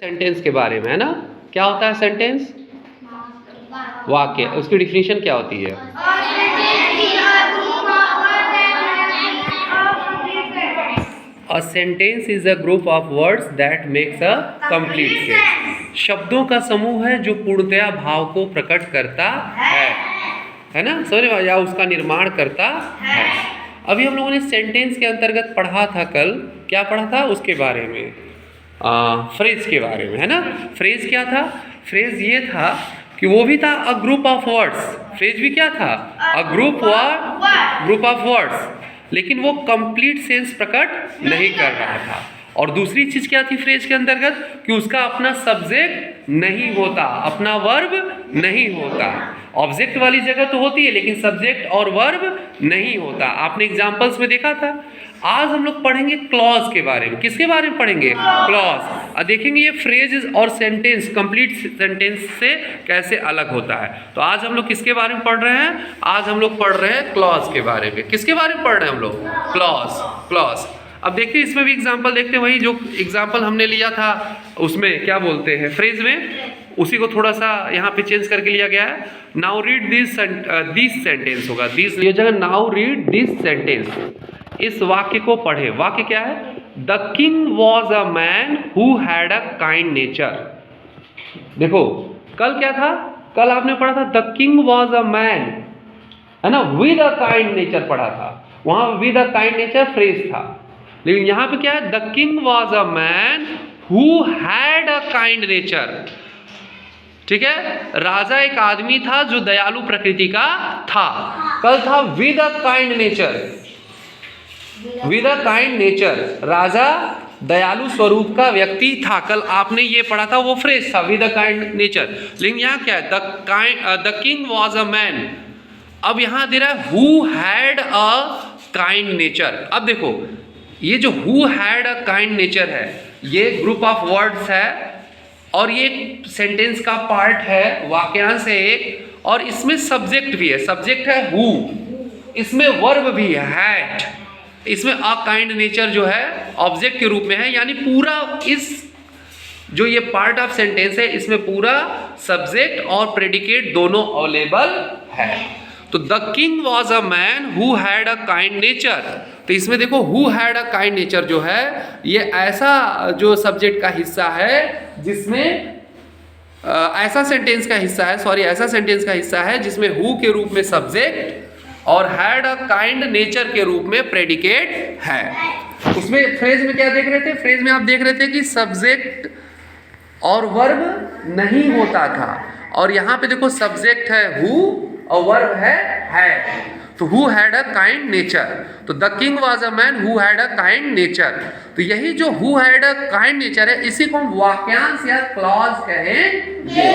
Sentence के बारे में, है ना। क्या होता है सेंटेंस? वाक्य। उसकी डिफिनीशन क्या होती है? A sentence is a group of words that makes a complete sense. शब्दों का समूह है जो पूर्णतया भाव को प्रकट करता है ना, समझ में, या उसका निर्माण करता है। अभी हम लोगों ने सेंटेंस के अंतर्गत पढ़ा था कल, क्या पढ़ा था उसके बारे में, फ्रेज के बारे में, है ना। फ्रेज क्या था? फ्रेज ये था कि वो भी था अ ग्रुप ऑफ वर्ड्स। फ्रेज भी क्या था? अ ग्रुप ऑफ वर्ड्स, लेकिन वो कंप्लीट सेंस प्रकट नहीं कर रहा था। और दूसरी चीज क्या थी फ्रेज के अंतर्गत? कि उसका अपना सब्जेक्ट नहीं होता, अपना वर्ब नहीं होता। ऑब्जेक्ट वाली जगह तो होती है लेकिन सब्जेक्ट और वर्ब नहीं होता। आपने एग्जांपल्स में देखा था। आज हम लोग पढ़ेंगे क्लॉज के बारे में। किसके बारे में पढ़ेंगे? क्लॉज। और देखेंगे ये फ्रेज और सेंटेंस कंप्लीट सेंटेंस से कैसे अलग होता है। तो आज हम लोग किसके बारे में पढ़ रहे हैं? आज हम लोग पढ़ रहे हैं क्लॉज के बारे में। किसके बारे में पढ़ रहे हैं हम लोग? क्लॉज। अब देखते हैं इसमें भी एग्जाम्पल देखते हैं, वही जो एग्जाम्पल हमने लिया था उसमें क्या बोलते हैं फ्रेज में, उसी को थोड़ा सा यहाँ पे चेंज करके लिया गया है। नाउ रीड दिस सेंटेंस होगा, दिस ये जगह नाउ रीड दिस सेंटेंस। इस वाक्य को पढ़े। वाक्य क्या है? The king was a man who had a kind nature. देखो कल क्या था? कल आपने पढ़ा था the king was a man, है ना, विद अ काइंड नेचर पढ़ा था। वहां with a kind nature phrase था, लेकिन यहां पे क्या है? The king was a man who had a kind nature. ठीक है, राजा एक आदमी था जो दयालु प्रकृति का था। कल था with a kind nature. With a kind nature, राजा दयालु स्वरूप का व्यक्ति था। कल आपने ये पढ़ा था, वो फ्रेज था विद अ काइंड नेचर। लेकिन यहां क्या है? The king was a man. अब यहां दे रहा है who had a kind nature. अब देखो ये जो who had a kind nature है, ये ग्रुप ऑफ वर्ड्स है और ये सेंटेंस का पार्ट है, वाक्यांश है एक, और इसमें सब्जेक्ट भी है। सब्जेक्ट है हु, इसमें वर्ब भी है हैड, इसमें अ काइंड नेचर जो है ऑब्जेक्ट के रूप में है। यानी पूरा इस जो ये पार्ट ऑफ सेंटेंस है इसमें पूरा सब्जेक्ट और प्रेडिकेट दोनों अवेलेबल है। तो the king was a man who had a kind nature. तो इसमें देखो who had a kind nature जो है ये ऐसा जो सब्जेक्ट का हिस्सा है जिसमें ऐसा सेंटेंस का हिस्सा है, सॉरी ऐसा सेंटेंस का हिस्सा है जिसमें हु के रूप में सब्जेक्ट और हैड अ काइंड नेचर के रूप में प्रेडिकेट है। उसमें फ्रेज में क्या देख रहे थे? फ्रेज में आप देख रहे थे कि सब्जेक्ट और वर्ब नहीं होता था, और यहां पे देखो सब्जेक्ट है हु और वर्ब है हैड। तो who had a kind nature. तो the king was a man who had a kind nature. तो यही जो who had a kind nature है इसी को हम वाक्यांश या क्लॉज कहेंगे।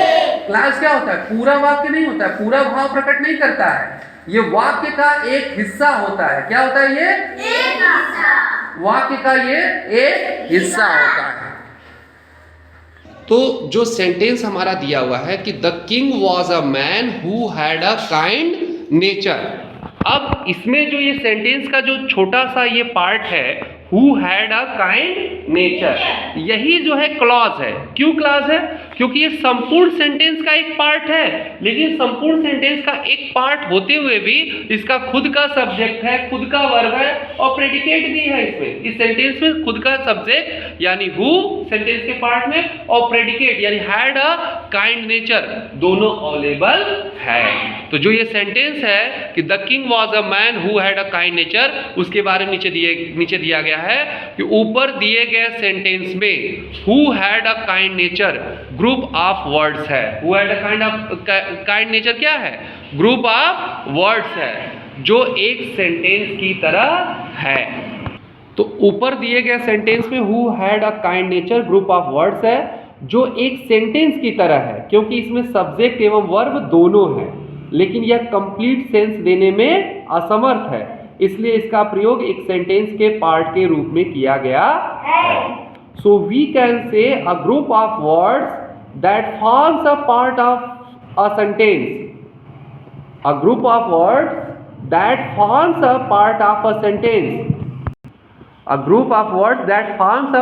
क्लॉज क्या होता है? पूरा वाक्य नहीं होता है, पूरा भाव प्रकट नहीं करता है, ये वाक्य का एक हिस्सा होता है। क्या होता है? ये एक हिस्सा। वाक्य का ये एक हिस्सा होता है। तो जो सेंटेंस हमारा दिया हुआ है कि the king was a man who had a kind nature. अब इसमें जो ये सेंटेंस का जो छोटा सा ये पार्ट है who had a kind nature, यही जो है क्लॉज है। क्यों क्लॉज है? क्योंकि ये संपूर्ण सेंटेंस का एक पार्ट है, लेकिन संपूर्ण सेंटेंस का एक पार्ट होते हुए भी इसका खुद का सब्जेक्ट है, खुद का वर्ब है और प्रेडिकेट भी है। इसमें इस सेंटेंस में खुद का सब्जेक्ट यानी हु सेंटेंस के पार्ट में और प्रेडिकेट यानी हैड अ काइंड नेचर दोनों अवेलेबल है। तो जो ये सेंटेंस है कि the king was a man who had a kind nature, उसके बारे में नीचे दिया गया है कि ऊपर दिए गए सेंटेंस में who had a kind nature group of words है। Who had a kind nature क्या है? ग्रुप ऑफ वर्ड्स है जो एक सेंटेंस की तरह है। तो ऊपर दिए गए सेंटेंस में who had a kind nature group of words है जो एक सेंटेंस की तरह है, क्योंकि इसमें सब्जेक्ट एवं वर्ब दोनों है, लेकिन यह कंप्लीट सेंस देने में असमर्थ है, इसलिए इसका प्रयोग एक सेंटेंस के पार्ट के रूप में किया गया है। सो we can say a group of words that forms a part of a sentence. A group of words that forms a part of a sentence. A group of words that forms a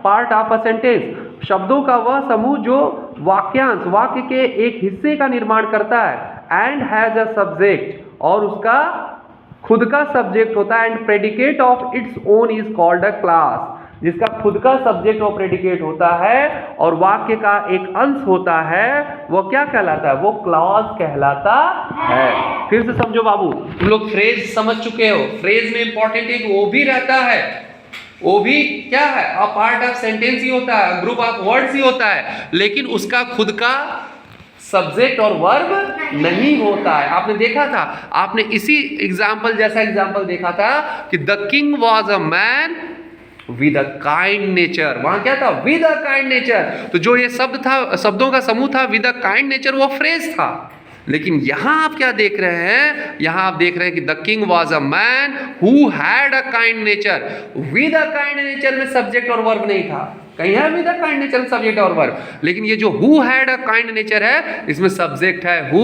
part of a sentence. शब्दों का वह समूह जो वाक्यांश वाक्य के एक हिस्से का निर्माण करता है एंड हैज अ सब्जेक्ट और उसका खुद का सब्जेक्ट होता है and predicate of its own is called a class, जिसका खुद का सब्जेक्ट और प्रेडिकेट होता है और वाक्य का एक अंश होता है, वो क्या कहलाता है? वो क्लॉज कहलाता है। फिर से समझो बाबू, तुम लोग फ्रेज समझ चुके हो। फ्रेज में इंपॉर्टेंट एक वो भी रहता है, वो भी क्या है? अ पार्ट ऑफ सेंटेंस ही होता है, ग्रुप ऑफ वर्ड्स ही होता है, लेकिन उसका खुद का सब्जेक्ट और वर्ब नहीं होता है। आपने देखा था, आपने इसी एग्जाम्पल जैसा एग्जाम्पल देखा था कि the king was a man with a kind nature. वहां क्या था? With a kind nature. तो जो ये शब्द था, शब्दों का समूह था विद अ काइंड नेचर, वो फ्रेज था। लेकिन यहां आप क्या देख रहे हैं? यहां आप देख रहे हैं कि the king was a man who had a kind nature. With a kind nature में सब्जेक्ट और वर्ब नहीं था, कहीं है with a kind nature subject और वर्ब, लेकिन ये जो who had a kind nature है, इसमें सब्जेक्ट है हु,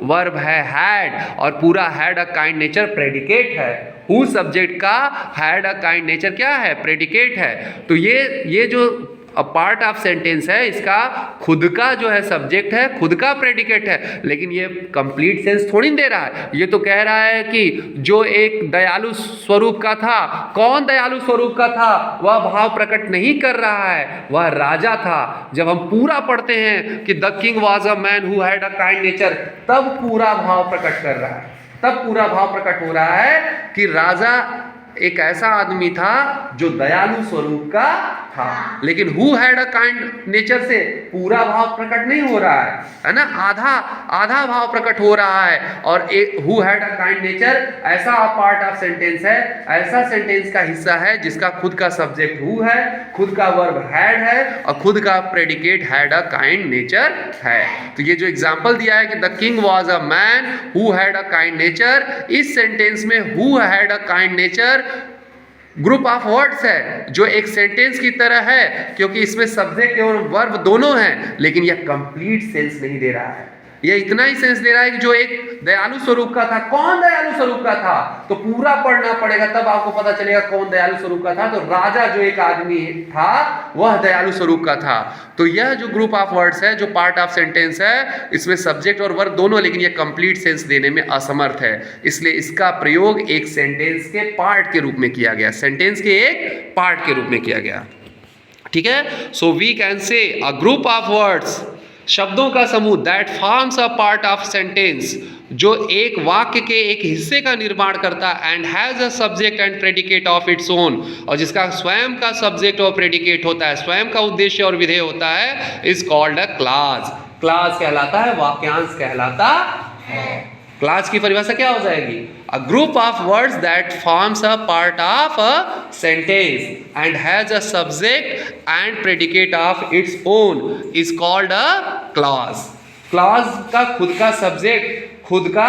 वर्ब है हैड, और पूरा had a kind nature predicate है। हु सब्जेक्ट का, हैड अ काइंड नेचर क्या है? प्रेडिकेट है। तो ये जो पार्ट ऑफ सेंटेंस है, इसका खुद का जो है सब्जेक्ट है, खुद का प्रेडिकेट है, लेकिन ये कंप्लीट सेंस थोड़ी दे रहा है। ये तो कह रहा है कि जो एक दयालु स्वरूप का था, कौन दयालु स्वरूप का था? वह भाव प्रकट नहीं कर रहा है, वह राजा था। जब हम पूरा पढ़ते हैं कि the king was a man who had a kind nature, तब पूरा भाव प्रकट कर रहा है, तब पूरा भाव प्रकट हो रहा है कि राजा एक ऐसा आदमी था जो दयालु स्वरूप का था। लेकिन who had a kind nature से पूरा भाव प्रकट नहीं हो रहा है ना, आधा भाव प्रकट हो रहा है। और एक who had a kind nature ऐसा पार्ट ऑफ सेंटेंस है, ऐसा सेंटेंस का हिस्सा है जिसका खुद का सब्जेक्ट हु है, खुद का वर्ब हैड है और खुद का predicate had a kind nature है। तो ये जो एग्जांपल दिया है कि the king was a man who had a kind nature, इस सेंटेंस में who had a kind nature group of words है जो एक सेंटेंस की तरह है, क्योंकि इसमें सब्जेक्ट और वर्ब दोनों हैं, लेकिन यह कंप्लीट सेंस नहीं दे रहा है। यह इतना ही सेंस दे रहा है कि जो एक दयालु स्वरूप का था। कौन दयालु स्वरूप का था? तो पूरा पढ़ना पड़ेगा, तब आपको पता चलेगा कौन दयालु स्वरूप का था। तो राजा जो एक आदमी था, वह दयालु स्वरूप का था। तो यह जो ग्रुप ऑफ वर्ड्स है, जो पार्ट ऑफ सेंटेंस है, इसमें सब्जेक्ट और वर्ब दोनों, लेकिन यह कंप्लीट सेंस देने में असमर्थ है। इसलिए इसका प्रयोग एक सेंटेंस के पार्ट के रूप में किया गया, सेंटेंस के एक पार्ट के रूप में किया गया। ठीक है। सो we can say a group of words, शब्दों का समूह, that forms a part of sentence, जो एक वाक्य के एक हिस्से का निर्माण करता है, and has a subject and predicate of its own, और जिसका स्वयं का सब्जेक्ट और प्रेडिकेट होता है, स्वयं का उद्देश्य और विधेय होता है, is called a class. Class कहलाता है, वाक्यांश कहलाता है। क्लास की परिभाषा क्या हो जाएगी? अ group of words that forms a part of a sentence and has a subject and predicate of its own is called a clause. Clause का खुद का सब्जेक्ट, खुद का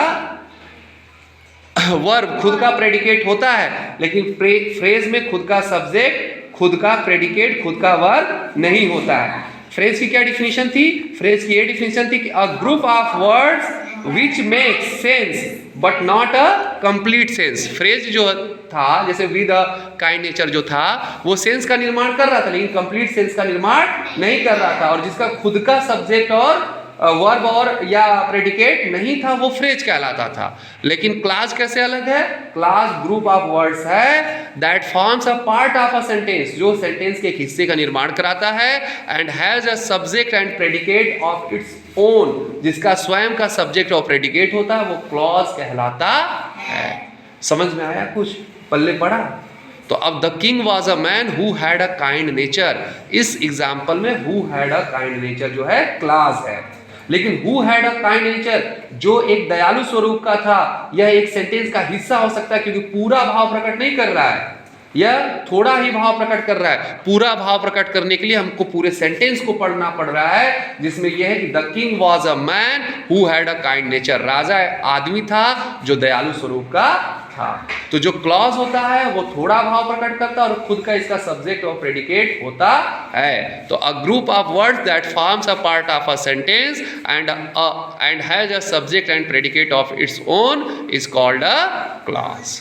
वर्ब, खुद का प्रेडिकेट होता है, लेकिन फ्रेज में खुद का सब्जेक्ट, खुद का प्रेडिकेट, खुद का वर्ब नहीं होता है। फ्रेज की क्या डिफिनेशन थी? फ्रेज की ये डिफिनेशन थी कि अ group of words which make sense but not a complete sense. Phrase जो था, जैसे विद अ काइंड नेचर जो था, वो सेंस का निर्माण कर रहा था, लेकिन कंप्लीट सेंस का निर्माण नहीं कर रहा था, और जिसका खुद का सब्जेक्ट और वर्ब और या प्रेडिकेट नहीं था, वो फ्रेज कहलाता था। लेकिन क्लास कैसे अलग है? क्लास ग्रुप ऑफ वर्ड्स है that forms a part of a sentence, जो सेंटेंस के एक हिस्से का निर्माण कराता है, and has a subject and predicate of its own, जिसका स्वयं का सब्जेक्ट और प्रेडिकेट होता है, वो क्लॉज कहलाता है। समझ में आया? कुछ पल्ले पड़ा? तो अब the king was a man who had a kind nature, इस एग्जाम्पल में who had a kind nature जो है क्लास है। लेकिन who had a kind nature, जो एक दयालु स्वरूप का था, यह एक सेंटेंस का हिस्सा हो सकता है, क्योंकि पूरा भाव प्रकट नहीं कर रहा है, यह थोड़ा ही भाव प्रकट कर रहा है। पूरा भाव प्रकट करने के लिए हमको पूरे सेंटेंस को पढ़ना पड़ रहा है, जिसमें यह है कि the king was a man who had a kind nature, राजा आदमी था जो दयालु स्वरूप का था। तो जो क्लॉज होता है वो थोड़ा भाव प्रकट करता है और खुद का इसका सब्जेक्ट और प्रेडिकेट होता है। तो अ group of words that forms a part of a sentence and has a subject and predicate of its own is called a clause.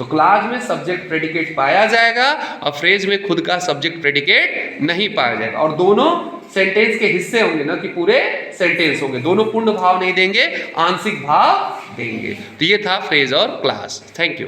तो क्लास में सब्जेक्ट प्रेडिकेट पाया जाएगा और फ्रेज में खुद का सब्जेक्ट प्रेडिकेट नहीं पाया जाएगा, और दोनों सेंटेंस के हिस्से होंगे ना कि पूरे सेंटेंस होंगे, दोनों पूर्ण भाव नहीं देंगे, आंशिक भाव देंगे। तो ये था फ्रेज और क्लास। Thank you.